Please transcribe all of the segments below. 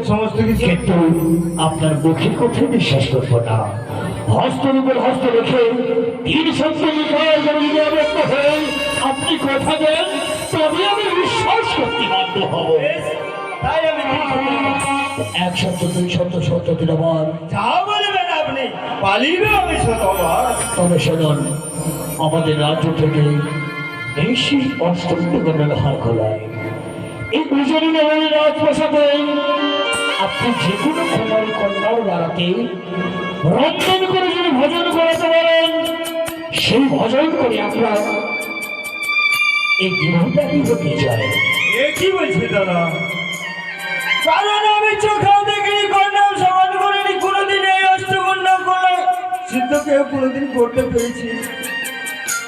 সমস্ত কিছু, কিন্তু আপনার মুখের কথা বিশ্বাস করবো না। হস্তের উপর হস্ত রেখে 3 সপ্তাহ হয়ে আপনি কথা দেন, তবে আমি বিশ্বাস করতে বাধ্য হব। তাই আমি 1 সপ্তাহ 2 সপ্তাহ 70 দিন আমার যা বলবেন আপনি, পালিবে আমি শতবার। তবে শুনুন, আমাদের রাজ্য থেকে বেশি অষ্টমীর হার খোলায় এই দুজনই নগরী রাজপ্রাসাদে আপনি যে কোনো কুমারী কন্যার দ্বারাতে রন্ধন করে যদি ভোজন করাতে পারেন, সেই ভোজন করে আমরা এই বিবাহটাকে হতে চাই। এ কি বলছে দাদা? কারণ আমি চোখেও দেখিনি, কন্যাও সমান করিনি, কোনোদিন এই অষ্টকন্যা করলে সিদ্ধ কেউ কোনোদিন করতে পেরেছি।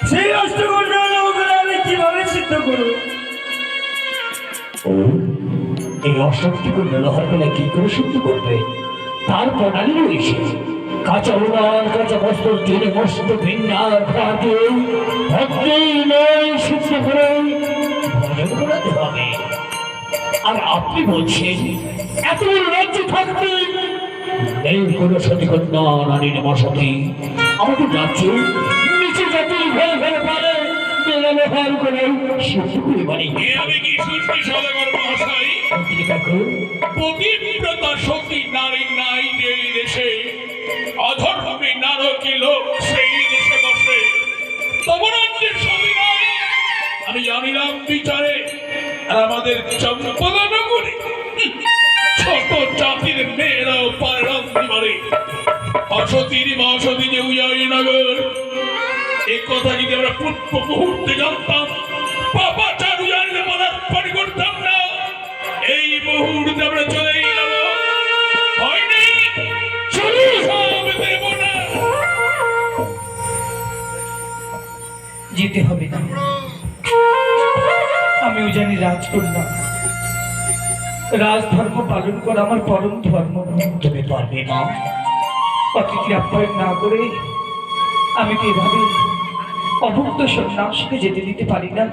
সেই অষ্টকন্যা লোকগুলো আমি কিভাবে সিদ্ধ করবো? ও, এই অষ্টমটিকে ব্যবহার করে কি করে শুদ্ধ করবে তার প্রণালী রয়েছে। কাঁচা উনান, কাঁচা বস্ত্র জেনে মস্ত ভিন্নার খাতে ভদ্রেই নয় শুদ্ধ করে ভজন করাতে হবে। আর আপনি বলছেন এত রাজ্য থাকতে নেই কোনো সতী কন্যা নারীর মশাতি। আমাদের রাজ্যে নিচে জাতির ভয় ভয় পারে ব্যবহার করে শুদ্ধ করে মানে আমি কি শুনছি সদাগর মহাশয়? পতিব্রতা সতী নারী নাই এই দেশে, অধর্মী নারকী লোক সেই দেশে বসে। তবরাজ্যের সতী নাই আমি জানিলাম বিচারে, আর আমাদের চম্পদানগরে ছোট জাতির মেয়েরাও পারে রাত্রি মারে। অসতীর মা সতী যে উজাই নগর, এই কথা যদি আমরা পূর্ব মুহূর্তে জানতাম, বাবা চারু জানলে পদার্পণ করতাম না। এই মুহূর্তে আমরা চলেই যাব, হয়নি চলে দেব না। যেতে হবে না, আমিও জানি রাজকন্যা, রাজধর্ম পালন করা আমার পরম ধর্ম। তুমি পারবে মা? অতিথি আপ্যায়ন না করে আমি তো এভাবে অভুক্ত সন্ন্যাসীকে যেতে দিতে পারি না।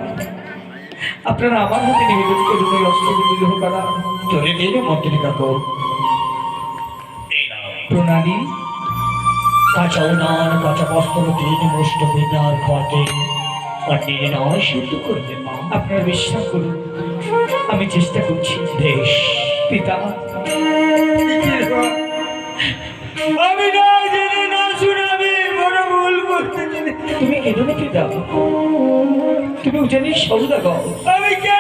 আপনারা আমার হাতে নিবেদন করুন ওই অষ্টবিগ্রহ করা। চলে গেলে মন্ত্রী কাকু প্রণালী কাঁচা উনান, কাঁচা বস্ত্র 3 মুষ্ট ভিন্নার খাতে পাঠিয়ে নয় শুদ্ধ করবে মা। আপনারা বিশ্বাস করুন, আমি চেষ্টা করছি। বেশ পিতা, আমি না জেনে না শুনে আমি বড় ভুল করতে তুমি কেঁদো না পিতা, তুমি উজানির সৌদাগর। আমি কেন